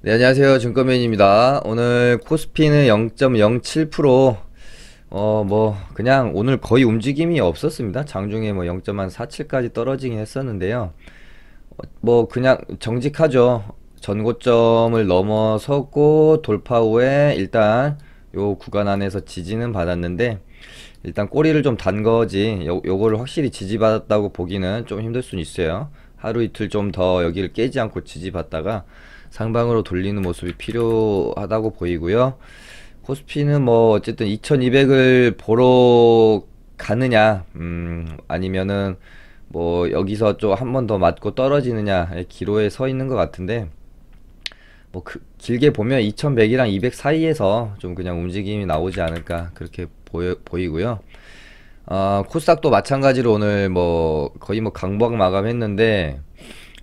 네, 안녕하세요. 증권맨입니다. 오늘 코스피는 0.07%, 그냥 오늘 거의 움직임이 없었습니다. 장중에 0.47까지 떨어지긴 했었는데요. 그냥 정직하죠. 전고점을 넘어섰고, 돌파 후에 일단 요 구간 안에서 지지는 받았는데, 일단 꼬리를 좀 단 거지, 요거를 확실히 지지받았다고 보기는 좀 힘들 수는 있어요. 하루 이틀 좀 더 여기를 깨지 않고 지지받다가 상방으로 돌리는 모습이 필요하다고 보이고요. 코스피는 어쨌든 2200을 보러 가느냐, 아니면은 여기서 좀 한 번 더 맞고 떨어지느냐의 기로에 서 있는 것 같은데, 길게 보면 2100이랑 200 사이에서 좀 그냥 움직임이 나오지 않을까, 그렇게 보이고요. 코스닥도 마찬가지로 오늘 거의 강보학 마감했는데,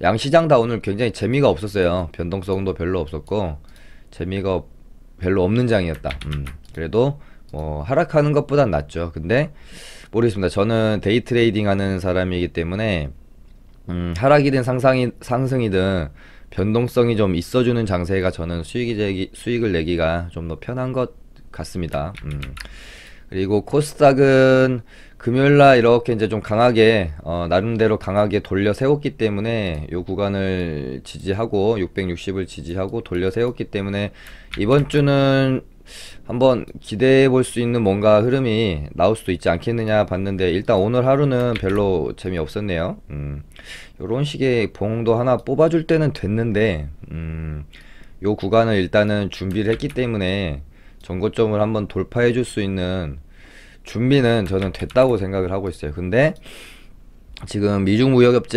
양시장 다 오늘 굉장히 재미가 없었어요. 변동성도 별로 없었고 재미가 별로 없는 장이었다. 그래도 하락하는 것보단 낫죠. 근데 모르겠습니다. 저는 데이 트레이딩 하는 사람이기 때문에 하락이든 상승이든 변동성이 좀 있어주는 장세가 저는 수익을 내기가 좀 더 편한 것 같습니다. 그리고 코스닥은 금요일날 이렇게 이제 좀 강하게 나름대로 강하게 돌려 세웠기 때문에 요 구간을 지지하고 660을 지지하고 돌려 세웠기 때문에 이번 주는 한번 기대해 볼 수 있는 뭔가 흐름이 나올 수도 있지 않겠느냐 봤는데, 일단 오늘 하루는 별로 재미없었네요. 요런 식의 봉도 하나 뽑아줄 때는 됐는데, 요 구간을 일단은 준비를 했기 때문에 전고점을 한번 돌파해 줄 수 있는 준비는 저는 됐다고 생각을 하고 있어요. 근데 지금 미중 무역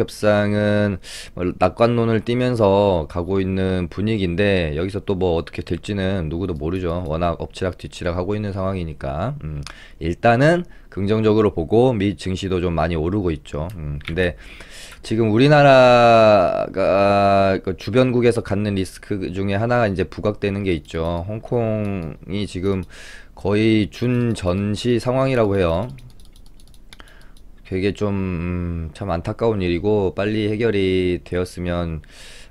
협상은 낙관론을 띠면서 가고 있는 분위기인데, 여기서 또 어떻게 될지는 누구도 모르죠. 워낙 엎치락 뒤치락 하고 있는 상황이니까. 일단은 긍정적으로 보고 미 증시도 좀 많이 오르고 있죠. 근데 지금 우리나라가 주변국에서 갖는 리스크 중에 하나가 이제 부각되는 게 있죠. 홍콩이 지금 거의 준전시 상황이라고 해요. 되게 좀 참 안타까운 일이고 빨리 해결이 되었으면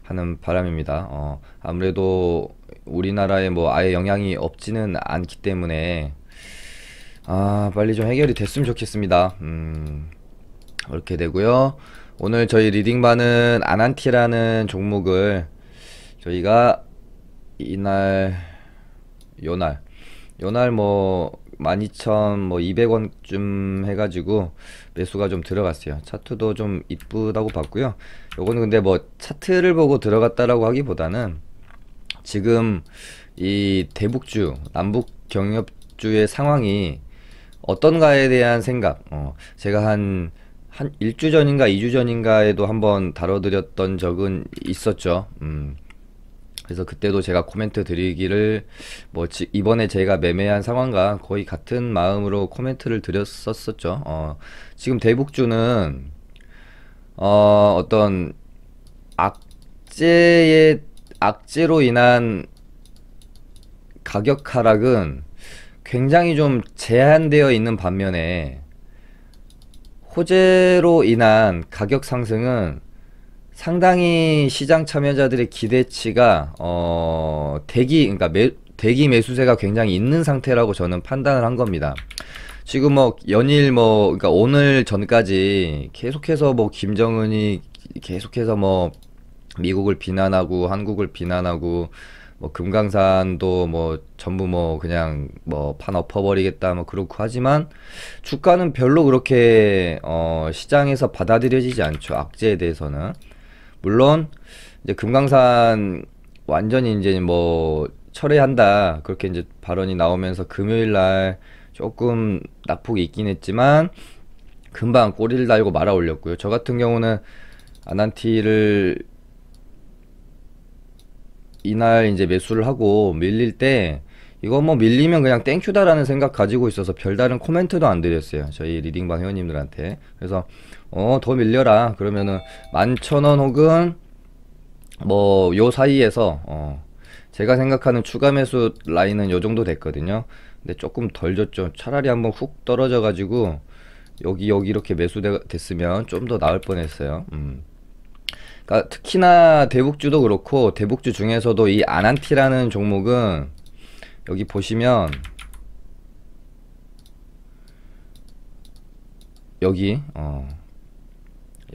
하는 바람입니다. 아무래도 우리나라에 아예 영향이 없지는 않기 때문에 빨리 좀 해결이 됐으면 좋겠습니다. 그렇게 되고요. 오늘 저희 리딩반은 아난티라는 종목을 저희가 요날 12,200원쯤 해가지고 매수가 좀 들어갔어요. 차트도 좀 이쁘다고 봤고요. 요거는 근데 차트를 보고 들어갔다라고 하기보다는 지금 이 대북주, 남북 경협주의 상황이 어떤가에 대한 생각, 제가 한 1주 전인가 2주 전인가에도 한번 다뤄드렸던 적은 있었죠. 그래서 그때도 제가 코멘트 드리기를 이번에 제가 매매한 상황과 거의 같은 마음으로 코멘트를 드렸었죠. 지금 대북주는 어떤 악재로 인한 가격 하락은 굉장히 좀 제한되어 있는 반면에, 호재로 인한 가격 상승은 상당히 시장 참여자들의 기대치가 그러니까 대기 매수세가 굉장히 있는 상태라고 저는 판단을 한 겁니다. 지금 연일 그러니까 오늘 전까지 계속해서 김정은이 계속해서 미국을 비난하고 한국을 비난하고 금강산도 전부 그냥 판 엎어버리겠다 그렇고 하지만, 주가는 별로 그렇게 시장에서 받아들여지지 않죠. 악재에 대해서는. 물론 이제 금강산 완전히 이제 철회한다, 그렇게 이제 발언이 나오면서 금요일 날 조금 낙폭이 있긴 했지만 금방 꼬리를 달고 말아 올렸고요. 저 같은 경우는 아난티를 이날 이제 매수를 하고 밀릴 때 이거 뭐 밀리면 그냥 땡큐다라는 생각 가지고 있어서 별다른 코멘트도 안 드렸어요. 저희 리딩방 회원님들한테. 그래서 더 밀려라. 그러면은 11,000원 혹은 뭐 요 사이에서 제가 생각하는 추가 매수 라인은 요 정도 됐거든요. 근데 조금 덜 줬죠. 차라리 한번 훅 떨어져 가지고 여기 이렇게 됐으면 좀 더 나을 뻔했어요. 그러니까 특히나 대북주도 그렇고 대북주 중에서도 이 아난티라는 종목은 여기 보시면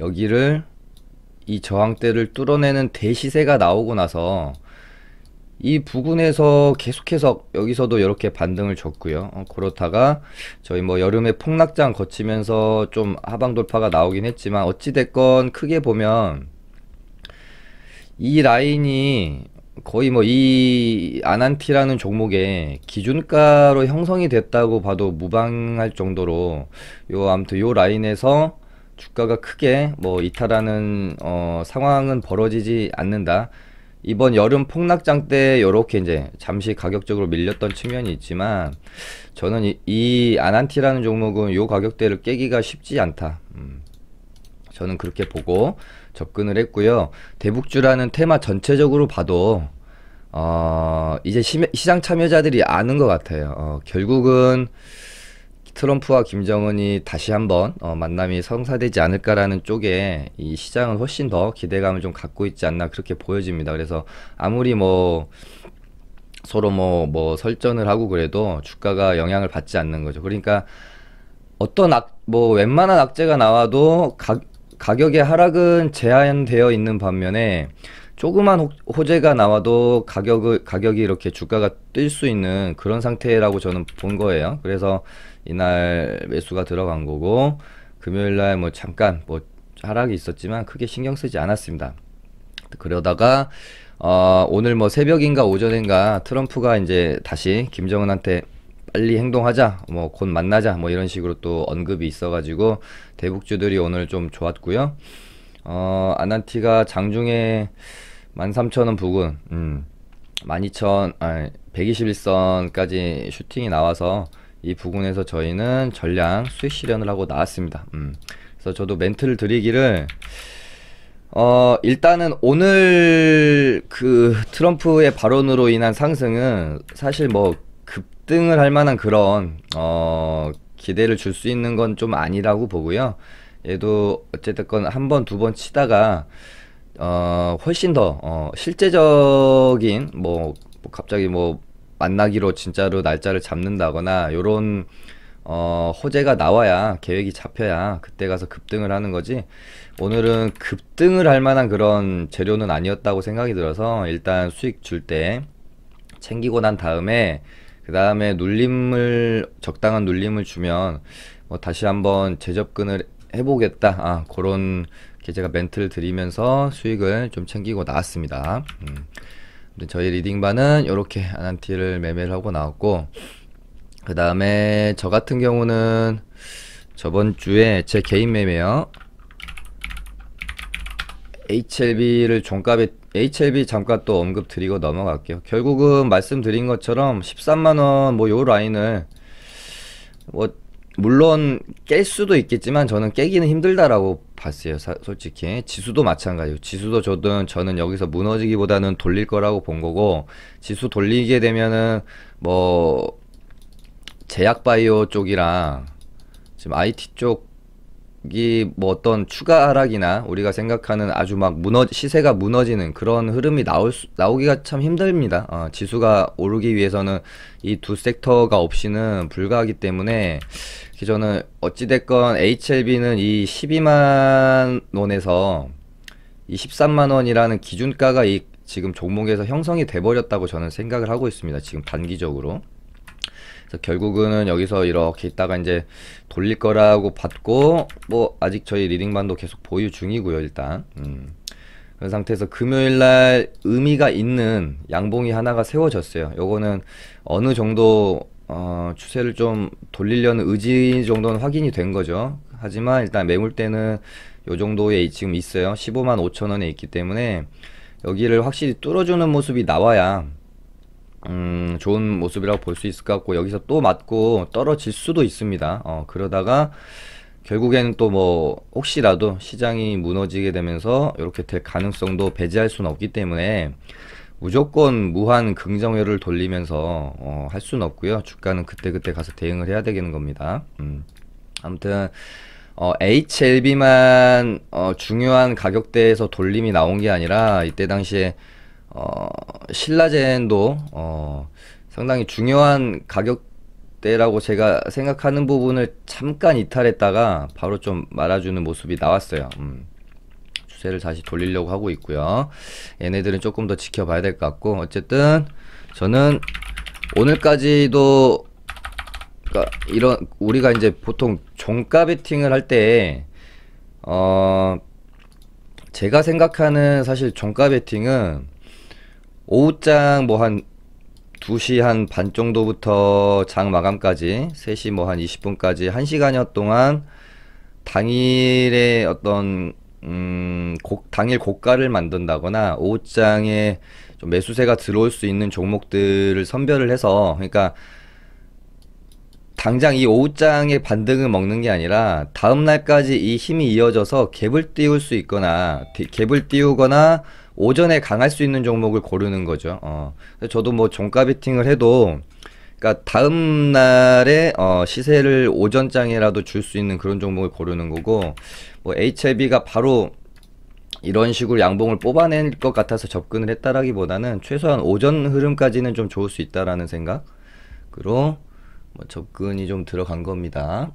여기를 이 저항대를 뚫어내는 대시세가 나오고 나서 이 부근에서 계속해서 여기서도 이렇게 반등을 줬고요. 그렇다가 저희 뭐 여름에 폭락장 거치면서 좀 하방 돌파가 나오긴 했지만 어찌됐건 크게 보면 이 라인이 거의 뭐 이 아난티라는 종목의 기준가로 형성이 됐다고 봐도 무방할 정도로 아무튼 요 라인에서 주가가 크게 뭐 이탈하는 상황은 벌어지지 않는다. 이번 여름 폭락장 때 요렇게 이제 잠시 가격적으로 밀렸던 측면이 있지만 저는 이 아난티라는 종목은 요 가격대를 깨기가 쉽지 않다. 저는 그렇게 보고 접근을 했고요. 대북주라는 테마 전체적으로 봐도 이제 시장 참여자들이 아는 것 같아요. 결국은 트럼프와 김정은이 다시 한번 만남이 성사되지 않을까라는 쪽에 이 시장은 훨씬 더 기대감을 좀 갖고 있지 않나 그렇게 보여집니다. 그래서 아무리 뭐 서로 뭐 설전을 하고 그래도 주가가 영향을 받지 않는 거죠. 그러니까 어떤 웬만한 악재가 나와도 가격의 하락은 제한되어 있는 반면에 조그만 호재가 나와도 가격이 이렇게 주가가 뛸 수 있는 그런 상태라고 저는 본 거예요. 그래서 이날 매수가 들어간 거고, 금요일날 뭐 잠깐 뭐 하락이 있었지만 크게 신경 쓰지 않았습니다. 그러다가 오늘 뭐 새벽인가 오전인가 트럼프가 이제 다시 김정은한테 빨리 행동하자, 뭐 곧 만나자, 뭐 이런 식으로 또 언급이 있어가지고 대북주들이 오늘 좀 좋았고요. 아난티가 장중에 13,000원 부근, 121선까지 슈팅이 나와서 이 부근에서 저희는 전량 수익 실현을 하고 나왔습니다. 그래서 저도 멘트를 드리기를 일단은 오늘 그 트럼프의 발언으로 인한 상승은 사실 뭐 급등을 할 만한 그런 기대를 줄 수 있는 건 좀 아니라고 보고요. 얘도 어쨌든 한 번, 두 번 치다가 훨씬 더 실제적인 뭐 갑자기 뭐 만나기로 진짜로 날짜를 잡는다거나 요런 호재가 나와야 계획이 잡혀야 그때 가서 급등을 하는 거지, 오늘은 급등을 할 만한 그런 재료는 아니었다고 생각이 들어서 일단 수익 줄 때 챙기고 난 다음에 그 다음에 적당한 눌림을 주면 뭐 다시 한번 재접근을 해보겠다, 그런 제가 멘트를 드리면서 수익을 좀 챙기고 나왔습니다. 저희 리딩반은 이렇게 아난티를 매매를 하고 나왔고, 그 다음에 저 같은 경우는 저번 주에 제 개인 매매요, HLB 잠깐 또 언급 드리고 넘어갈게요. 결국은 말씀드린 것처럼 13만원 뭐 요 라인을 뭐 물론 깰 수도 있겠지만 저는 깨기는 힘들다라고 봤어요. 솔직히 지수도 마찬가지고, 지수도 저는 여기서 무너지기보다는 돌릴 거라고 본 거고, 지수 돌리게 되면은 뭐 제약바이오 쪽이랑 지금 IT 쪽이 뭐 어떤 추가 하락이나 우리가 생각하는 아주 막 시세가 무너지는 그런 흐름이 나오기가 참 힘듭니다. 지수가 오르기 위해서는 이 두 섹터가 없이는 불가하기 때문에 저는 어찌됐건 HLB는 이 12만원에서 이 13만원이라는 기준가가 이 지금 종목에서 형성이 돼버렸다고 저는 생각을 하고 있습니다. 지금 단기적으로. 그래서 결국은 여기서 이렇게 있다가 이제 돌릴 거라고 봤고, 뭐 아직 저희 리딩반도 계속 보유 중이고요. 일단 그런 상태에서 금요일날 의미가 있는 양봉이 하나가 세워졌어요. 요거는 어느 정도 추세를 좀 돌리려는 의지 정도는 확인이 된 거죠. 하지만 일단 매물대는 요 정도에 지금 있어요. 15만 5천 원에 있기 때문에 여기를 확실히 뚫어주는 모습이 나와야 좋은 모습이라고 볼 수 있을 것 같고, 여기서 또 맞고 떨어질 수도 있습니다. 그러다가 결국에는 또 뭐 혹시라도 시장이 무너지게 되면서 이렇게 될 가능성도 배제할 수는 없기 때문에 무조건 무한 긍정회를 돌리면서 할 수는 없고요. 주가는 그때그때 가서 대응을 해야 되는 겁니다. 아무튼 HLB만 중요한 가격대에서 돌림이 나온 게 아니라 이때 당시에 신라젠도 상당히 중요한 가격대라고 제가 생각하는 부분을 잠깐 이탈했다가 바로 좀 말아주는 모습이 나왔어요. 추세를 다시 돌리려고 하고 있고요. 얘네들은 조금 더 지켜봐야 될 것 같고, 어쨌든 저는 오늘까지도 그러니까 이런 우리가 이제 보통 종가 베팅을 할 때 제가 생각하는 사실 종가 베팅은 오후장 뭐 한 2시 한 반 정도부터 장 마감까지 3시 뭐 한 20분까지 1시간여 동안 당일의 어떤 당일 고가를 만든다거나 오후장에 좀 매수세가 들어올 수 있는 종목들을 선별을 해서, 그러니까 당장 이 오후장의 반등을 먹는 게 아니라 다음 날까지 이 힘이 이어져서 갭을 띄울 수 있거나 갭을 띄우거나 오전에 강할 수 있는 종목을 고르는 거죠. 저도 뭐 종가 베팅을 해도, 그러니까 다음 날에 시세를 오전장이라도 줄 수 있는 그런 종목을 고르는 거고, 뭐 HLB가 바로 이런 식으로 양봉을 뽑아낼 것 같아서 접근을 했다라기보다는 최소한 오전 흐름까지는 좀 좋을 수 있다라는 생각으로 뭐 접근이 좀 들어간 겁니다.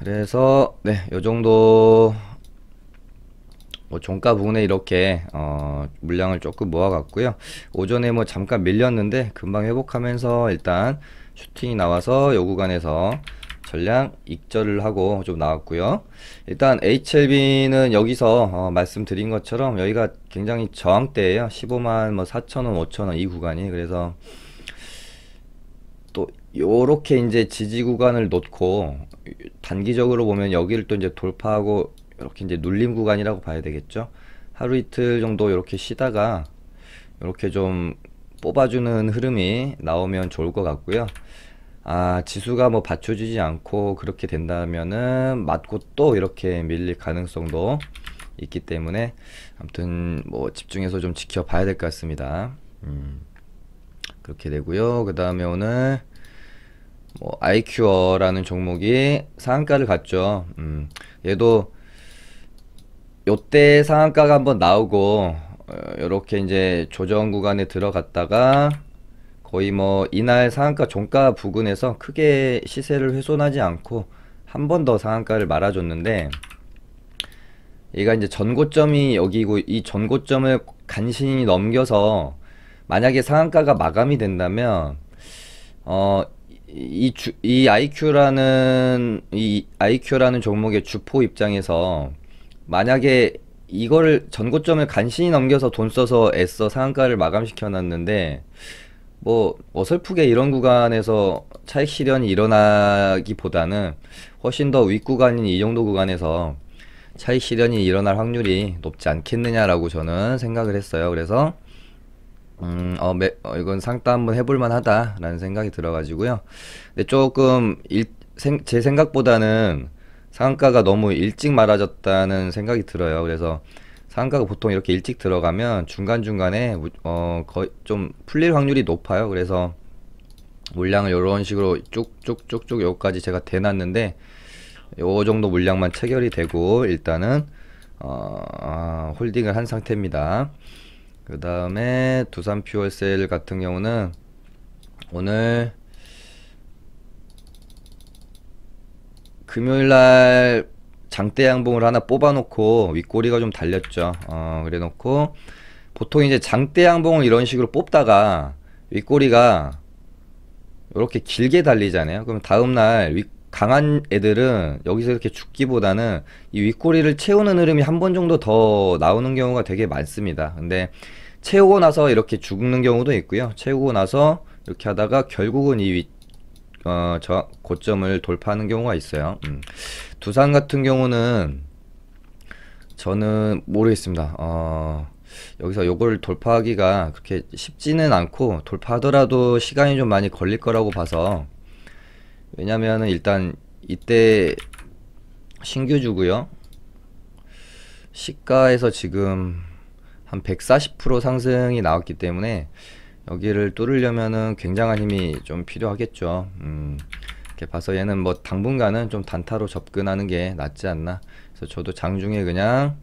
그래서 네, 요 정도 뭐 종가 부분에 이렇게 물량을 조금 모아갔고요. 오전에 뭐 잠깐 밀렸는데 금방 회복하면서 일단 슈팅이 나와서 요 구간에서 전량 익절을 하고 좀 나왔고요. 일단 HLB는 여기서 말씀드린 것처럼 여기가 굉장히 저항대예요. 15만 뭐 4천원 5천원 이 구간이. 그래서 또 요렇게 이제 지지 구간을 놓고 단기적으로 보면 여기를 또 이제 돌파하고 이렇게 이제 눌림 구간이라고 봐야 되겠죠. 하루 이틀 정도 이렇게 쉬다가 이렇게 좀 뽑아주는 흐름이 나오면 좋을 것 같고요. 지수가 뭐 받쳐주지 않고 그렇게 된다면은 맞고 또 이렇게 밀릴 가능성도 있기 때문에 아무튼 뭐 집중해서 좀 지켜봐야 될 것 같습니다. 그렇게 되고요. 그 다음에 오늘 뭐 아이큐어라는 종목이 상한가를 갔죠. 얘도 요때 상한가가 한번 나오고 요렇게 이제 조정 구간에 들어갔다가 거의 뭐 이날 상한가 종가 부근에서 크게 시세를 훼손하지 않고 한 번 더 상한가를 말아줬는데, 얘가 이제 전고점이 여기고 이 전고점을 간신히 넘겨서 만약에 상한가가 마감이 된다면 이 IQ라는 종목의 주포 입장에서 만약에 이거를 전고점을 간신히 넘겨서 돈 써서 애써 상한가를 마감시켜 놨는데, 뭐 어설프게 이런 구간에서 차익 실현이 일어나기보다는 훨씬 더 윗구간인 이 정도 구간에서 차익 실현이 일어날 확률이 높지 않겠느냐라고 저는 생각을 했어요. 그래서 이건 상따 한번 해볼 만하다라는 생각이 들어가지고요. 근데 조금 제 생각보다는 상한가가 너무 일찍 말아졌다는 생각이 들어요. 그래서 상한가가 보통 이렇게 일찍 들어가면 중간중간에 거의 좀 풀릴 확률이 높아요. 그래서 물량을 이런 식으로 쭉쭉쭉쭉 여기까지 제가 대놨는데 요 정도 물량만 체결이 되고 일단은 홀딩을 한 상태입니다. 그 다음에 두산퓨얼셀 같은 경우는 오늘 금요일날 장대 양봉을 하나 뽑아놓고 윗꼬리가 좀 달렸죠. 그래 놓고 보통 이제 장대 양봉을 이런 식으로 뽑다가 윗꼬리가 이렇게 길게 달리잖아요. 그럼 다음날 강한 애들은 여기서 이렇게 죽기보다는 이 윗꼬리를 채우는 흐름이 한 번 정도 더 나오는 경우가 되게 많습니다. 근데 채우고 나서 이렇게 죽는 경우도 있고요. 채우고 나서 이렇게 하다가 결국은 이 저 고점을 돌파하는 경우가 있어요. 두산 같은 경우는 저는 모르겠습니다. 여기서 요걸 돌파하기가 그렇게 쉽지는 않고, 돌파하더라도 시간이 좀 많이 걸릴 거라고 봐서. 왜냐면은 일단 이때 신규주고요. 시가에서 지금 한 140% 상승이 나왔기 때문에 여기를 뚫으려면은 굉장한 힘이 좀 필요하겠죠. 이렇게 봐서 얘는 뭐 당분간은 좀 단타로 접근하는 게 낫지 않나. 그래서 저도 장중에 그냥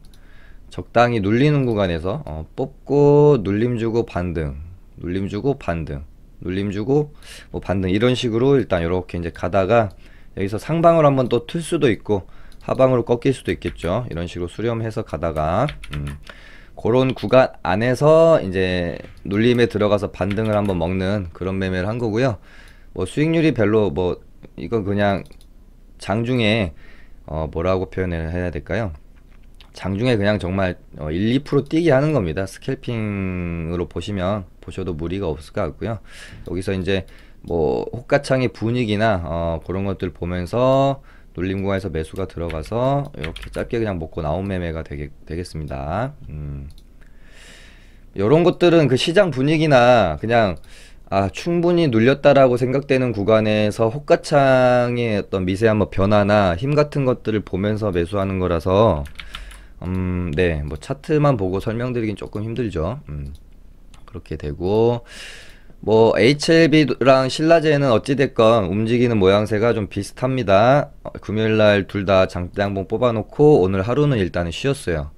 적당히 눌리는 구간에서 뽑고 눌림 주고 반등, 눌림 주고 반등, 눌림 주고 뭐 반등, 이런 식으로 일단 이렇게 이제 가다가 여기서 상방으로 한번 또 틀 수도 있고 하방으로 꺾일 수도 있겠죠. 이런 식으로 수렴해서 가다가 그런 구간 안에서 이제 눌림에 들어가서 반등을 한번 먹는 그런 매매를 한 거고요. 뭐 수익률이 별로 뭐 이건 그냥 장중에 뭐라고 표현을 해야 될까요? 장중에 그냥 정말 1, 2% 뛰게 하는 겁니다. 스캘핑으로 보셔도 무리가 없을 것 같고요. 여기서 이제 뭐 호가창의 분위기나 그런 것들 보면서 눌림 구간에서 매수가 들어가서 이렇게 짧게 그냥 먹고 나온 매매가 되겠습니다. 이런 것들은 그 시장 분위기나 그냥 충분히 눌렸다라고 생각되는 구간에서 호가창의 어떤 미세한 뭐 변화나 힘 같은 것들을 보면서 매수하는 거라서 네, 뭐 차트만 보고 설명드리긴 조금 힘들죠. 그렇게 되고, 뭐 HLB랑 신라제는 어찌됐건 움직이는 모양새가 좀 비슷합니다. 금요일날 둘 다 장대양봉 뽑아놓고 오늘 하루는 일단은 쉬었어요.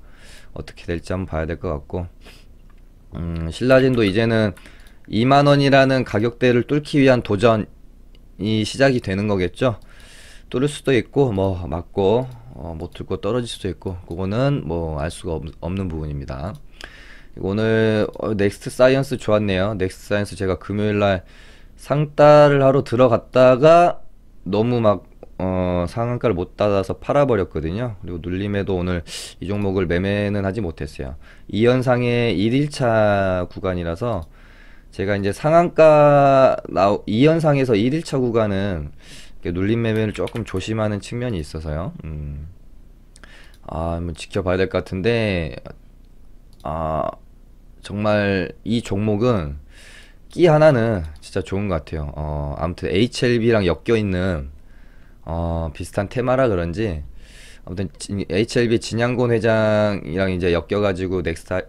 어떻게 될지 한번 봐야 될 것 같고, 신라젠도 이제는 2만원이라는 가격대를 뚫기 위한 도전이 시작이 되는 거겠죠. 뚫을 수도 있고 뭐 맞고 못 뚫고 떨어질 수도 있고, 그거는 뭐 알 수가 없는 부분입니다. 오늘 넥스트 사이언스 좋았네요. 넥스트 사이언스 제가 금요일날 상따를 하러 들어갔다가 너무 막 상한가를 못 받아서 팔아버렸거든요. 그리고 눌림에도 오늘 이 종목을 매매는 하지 못했어요. 2연상의 1일차 구간이라서 제가 이제 상한가 2연상에서 1일차 구간은 눌림 매매를 조금 조심하는 측면이 있어서요. 한번 지켜봐야 될 것 같은데, 정말 이 종목은 끼 하나는 진짜 좋은 것 같아요. 아무튼 HLB랑 엮여있는 비슷한 테마라 그런지, 아무튼 HLB 진양곤 회장이랑 이제 엮여가지고 넥스트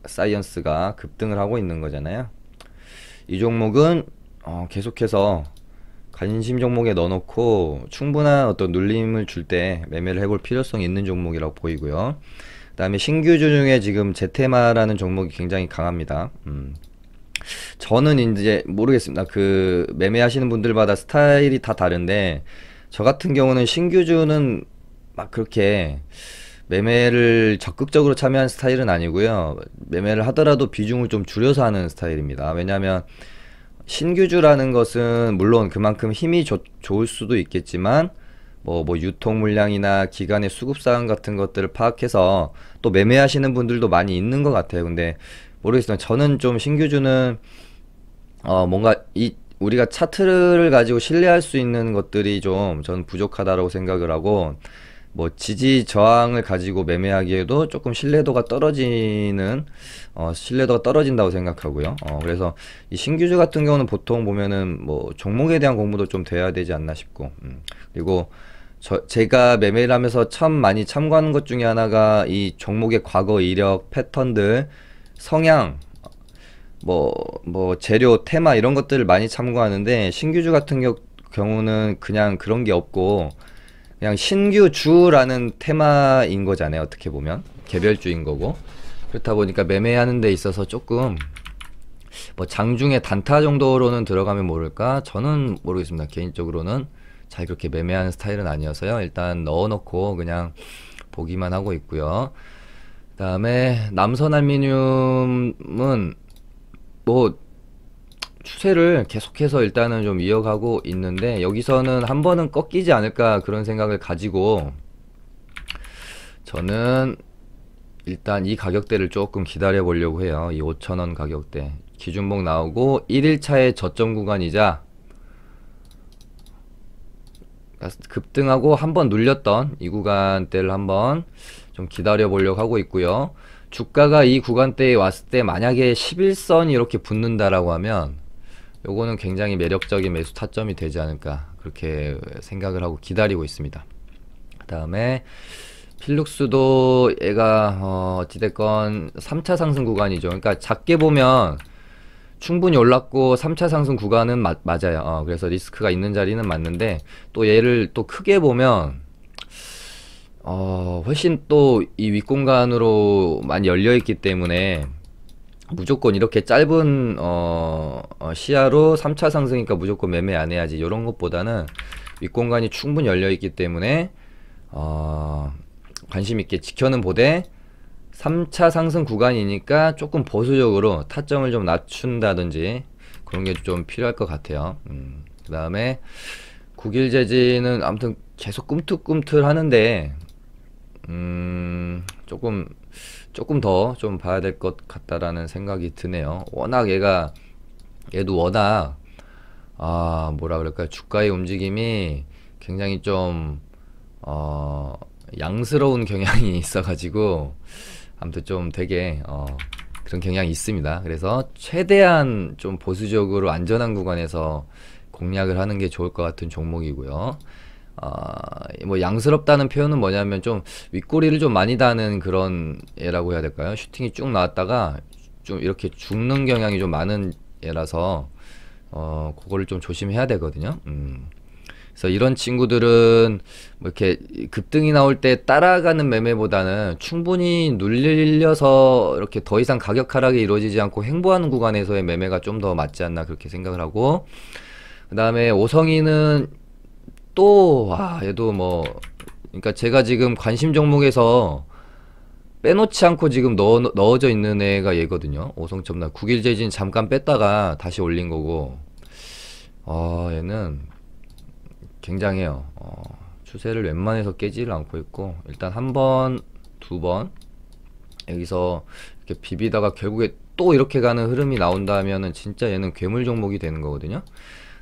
사이언스가 급등을 하고 있는 거잖아요. 이 종목은 계속해서 관심 종목에 넣어놓고 충분한 어떤 눌림을 줄 때 매매를 해볼 필요성이 있는 종목이라고 보이고요. 그 다음에 신규주 중에 지금 제테마라는 종목이 굉장히 강합니다. 저는 이제 모르겠습니다. 그 매매하시는 분들마다 스타일이 다 다른데, 저 같은 경우는 신규주는 막 그렇게 매매를 적극적으로 참여하는 스타일은 아니고요. 매매를 하더라도 비중을 좀 줄여서 하는 스타일입니다. 왜냐하면 신규주라는 것은 물론 그만큼 힘이 좋을 수도 있겠지만 뭐 유통 물량이나 기간의 수급 사항 같은 것들을 파악해서 또 매매하시는 분들도 많이 있는 것 같아요. 근데 모르겠어요. 저는 좀 신규주는 뭔가 우리가 차트를 가지고 신뢰할 수 있는 것들이 좀 저는 부족하다고 생각을 하고, 뭐 지지 저항을 가지고 매매하기에도 조금 신뢰도가 떨어진다고 생각하고요. 그래서 이 신규주 같은 경우는 보통 보면은 뭐 종목에 대한 공부도 좀 돼야 되지 않나 싶고, 그리고 제가 매매를 하면서 참 많이 참고하는 것 중에 하나가 이 종목의 과거 이력, 패턴들, 성향, 뭐 재료, 테마 이런 것들을 많이 참고하는데, 신규주 같은 경우는 그냥 그런 게 없고 그냥 신규주라는 테마인 거잖아요. 어떻게 보면 개별주인 거고, 그렇다 보니까 매매하는 데 있어서 조금 뭐 장중에 단타 정도로는 들어가면 모를까, 저는 모르겠습니다. 개인적으로는 잘 그렇게 매매하는 스타일은 아니어서요. 일단 넣어놓고 그냥 보기만 하고 있고요. 그 다음에 남선알미늄은 뭐 추세를 계속해서 일단은 좀 이어가고 있는데, 여기서는 한 번은 꺾이지 않을까 그런 생각을 가지고 저는 일단 이 가격대를 조금 기다려 보려고 해요. 이 5,000원 가격대 기준봉 나오고 1일차의 저점 구간이자 급등하고 한번 눌렸던 이 구간대를 한번 좀 기다려 보려고 하고 있고요. 주가가 이 구간대에 왔을 때 만약에 11선이 이렇게 붙는다라고 하면 요거는 굉장히 매력적인 매수 타점이 되지 않을까 그렇게 생각을 하고 기다리고 있습니다. 그 다음에 필룩스도 얘가 어찌됐건 3차 상승 구간이죠. 그러니까 작게 보면 충분히 올랐고 3차 상승 구간은 맞아요. 그래서 리스크가 있는 자리는 맞는데 또 얘를 또 크게 보면 훨씬 또 이 윗공간으로 많이 열려 있기 때문에 무조건 이렇게 짧은 시야로 3차 상승이니까 무조건 매매 안 해야지 이런 것보다는 윗공간이 충분히 열려 있기 때문에 관심 있게 지켜는 보되 3차 상승 구간이니까 조금 보수적으로 타점을 좀 낮춘다든지 그런 게 좀 필요할 것 같아요. 그 다음에 국일재지는 아무튼 계속 꿈틀꿈틀 하는데 조금 더 좀 봐야 될 것 같다라는 생각이 드네요. 얘도 워낙 뭐라 그럴까요, 주가의 움직임이 굉장히 좀 양스러운 경향이 있어가지고 아무튼 좀 되게 그런 경향이 있습니다. 그래서 최대한 좀 보수적으로 안전한 구간에서 공략을 하는 게 좋을 것 같은 종목이고요. 뭐 양스럽다는 표현은 뭐냐면 좀 윗꼬리를 좀 많이 다는 그런 애라고 해야 될까요? 슈팅이 쭉 나왔다가 좀 이렇게 죽는 경향이 좀 많은 애라서 그거를 좀 조심해야 되거든요. 그래서 이런 친구들은 뭐 이렇게 급등이 나올 때 따라가는 매매보다는 충분히 눌려서 이렇게 더 이상 가격 하락이 이루어지지 않고 횡보하는 구간에서의 매매가 좀 더 맞지 않나 그렇게 생각을 하고, 그 다음에 오성이는 또 얘도 뭐 그러니까 제가 지금 관심 종목에서 빼놓지 않고 지금 넣어져 있는 애가 얘거든요. 오성첨나 국일재진 잠깐 뺐다가 다시 올린 거고, 얘는 굉장해요. 추세를 웬만해서 깨지를 않고 있고, 일단 한 번, 두 번 여기서 이렇게 비비다가 결국에 또 이렇게 가는 흐름이 나온다면은 진짜 얘는 괴물 종목이 되는 거거든요.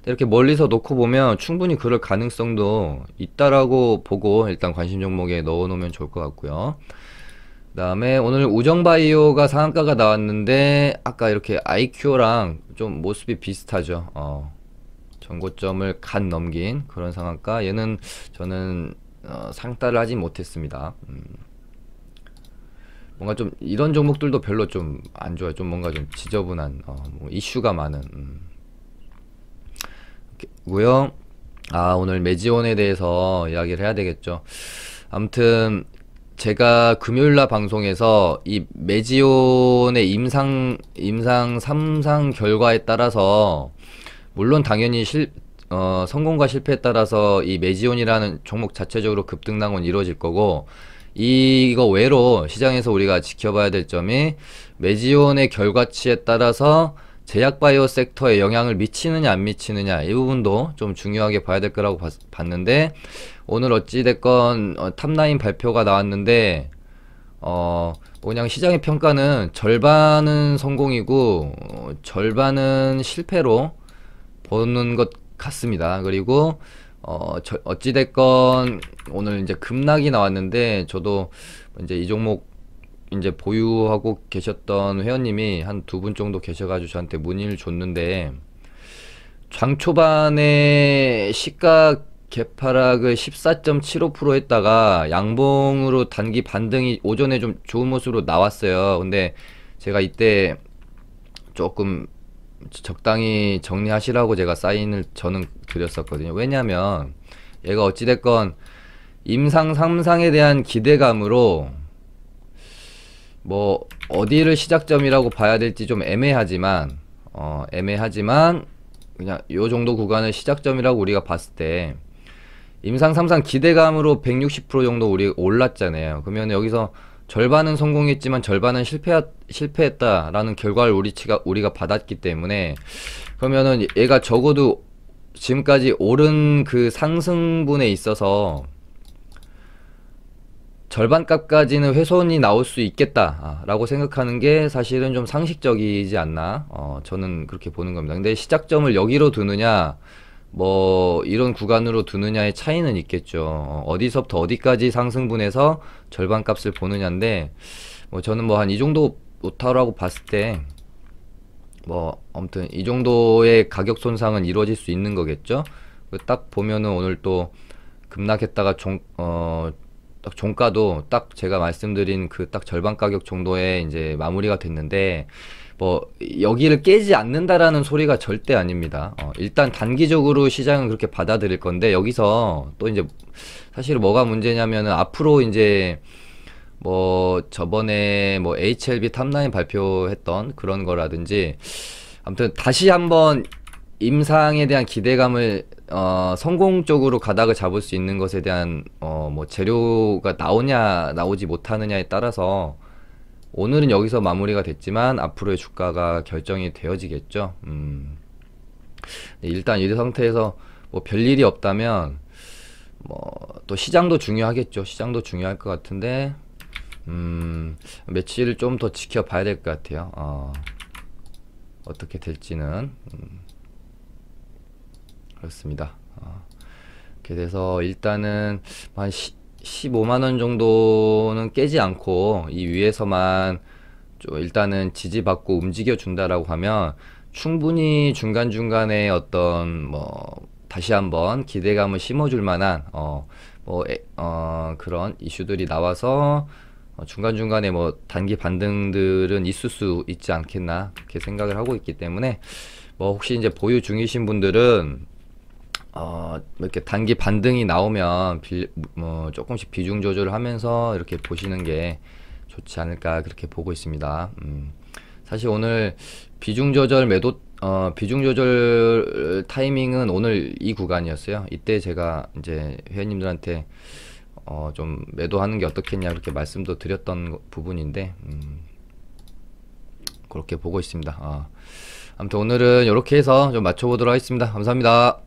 이렇게 멀리서 놓고 보면 충분히 그럴 가능성도 있다라고 보고 일단 관심 종목에 넣어 놓으면 좋을 것 같고요. 그 다음에 오늘 우정바이오가 상한가가 나왔는데 아까 이렇게 아이큐어랑 좀 모습이 비슷하죠. 전고점을 간 넘긴 그런 상한가. 얘는 저는 상따를 하지 못했습니다. 뭔가 좀 이런 종목들도 별로 좀 안 좋아요. 좀 뭔가 좀 지저분한 뭐 이슈가 많은 고요. 오늘 매지온에 대해서 이야기를 해야 되겠죠. 아무튼 제가 금요일날 방송에서 이 매지온의 임상 3상 결과에 따라서 물론 당연히 성공과 실패에 따라서 이 매지온이라는 종목 자체적으로 급등락은 이루어질 거고, 이거 외로 시장에서 우리가 지켜봐야 될 점이 매지온의 결과치에 따라서 제약바이오 섹터에 영향을 미치느냐 안 미치느냐, 이 부분도 좀 중요하게 봐야 될 거라고 봤는데, 오늘 어찌됐건 탑라인 발표가 나왔는데 그냥 시장의 평가는 절반은 성공이고 절반은 실패로 보는 것 같습니다. 그리고 어찌됐건 오늘 이제 급락이 나왔는데, 저도 이제 이 종목 이제 보유하고 계셨던 회원님이 한 두 분 정도 계셔가지고 저한테 문의를 줬는데, 장 초반에 시가 개파락을 14.75% 했다가 양봉으로 단기 반등이 오전에 좀 좋은 모습으로 나왔어요. 근데 제가 이때 조금 적당히 정리하시라고 제가 사인을 저는 드렸었거든요. 왜냐면 얘가 어찌됐건 임상 3상에 대한 기대감으로 뭐 어디를 시작점이라고 봐야 될지 좀 애매하지만 그냥 요 정도 구간을 시작점이라고 우리가 봤을 때 임상 3상 기대감으로 160% 정도 우리 올랐잖아요. 그러면 여기서 절반은 성공했지만 절반은 실패했다라는 결과를 우리가 받았기 때문에, 그러면은 얘가 적어도 지금까지 오른 그 상승분에 있어서 절반값까지는 훼손이 나올 수 있겠다 라고 생각하는 게 사실은 좀 상식적이지 않나, 저는 그렇게 보는 겁니다. 근데 시작점을 여기로 두느냐 뭐 이런 구간으로 두느냐의 차이는 있겠죠. 어디서부터 어디까지 상승분해서 절반값을 보느냐인데, 뭐 저는 뭐 한 이 정도 오타라고 봤을 때, 뭐 아무튼 이 정도의 가격 손상은 이루어질 수 있는 거겠죠. 딱 보면은 오늘 또 급락했다가 딱 종가도 딱 제가 말씀드린 그 딱 절반 가격 정도에 이제 마무리가 됐는데, 뭐 여기를 깨지 않는다라는 소리가 절대 아닙니다. 일단 단기적으로 시장은 그렇게 받아들일 건데, 여기서 또 이제 사실 뭐가 문제냐면은 앞으로 이제 뭐 저번에 뭐 HLB 탑라인 발표했던 그런 거라든지, 아무튼 다시 한번 임상에 대한 기대감을 성공적으로 가닥을 잡을 수 있는 것에 대한 뭐 재료가 나오냐 나오지 못하느냐에 따라서 오늘은 여기서 마무리가 됐지만 앞으로의 주가가 결정이 되어지겠죠. 일단 이 상태에서 뭐 별일이 없다면 뭐 또 시장도 중요하겠죠. 시장도 중요할 것 같은데, 며칠 좀 더 지켜봐야 될 것 같아요. 어떻게 될지는. 그렇습니다. 이렇게 돼서 일단은 한 15만원 정도는 깨지 않고 이 위에서만 좀 일단은 지지받고 움직여 준다라고 하면, 충분히 중간중간에 어떤 뭐 다시 한번 기대감을 심어줄 만한 그런 이슈들이 나와서 중간중간에 뭐 단기 반등들은 있을 수 있지 않겠나, 그렇게 생각을 하고 있기 때문에, 뭐 혹시 이제 보유 중이신 분들은 이렇게 단기 반등이 나오면 뭐 조금씩 비중 조절을 하면서 이렇게 보시는 게 좋지 않을까, 그렇게 보고 있습니다. 사실 오늘 비중 조절 타이밍은 오늘 이 구간이었어요. 이때 제가 이제 회원님들한테 좀 매도하는 게 어떻겠냐, 그렇게 말씀도 드렸던 부분인데, 그렇게 보고 있습니다. 아무튼 오늘은 이렇게 해서 좀 맞춰보도록 하겠습니다. 감사합니다.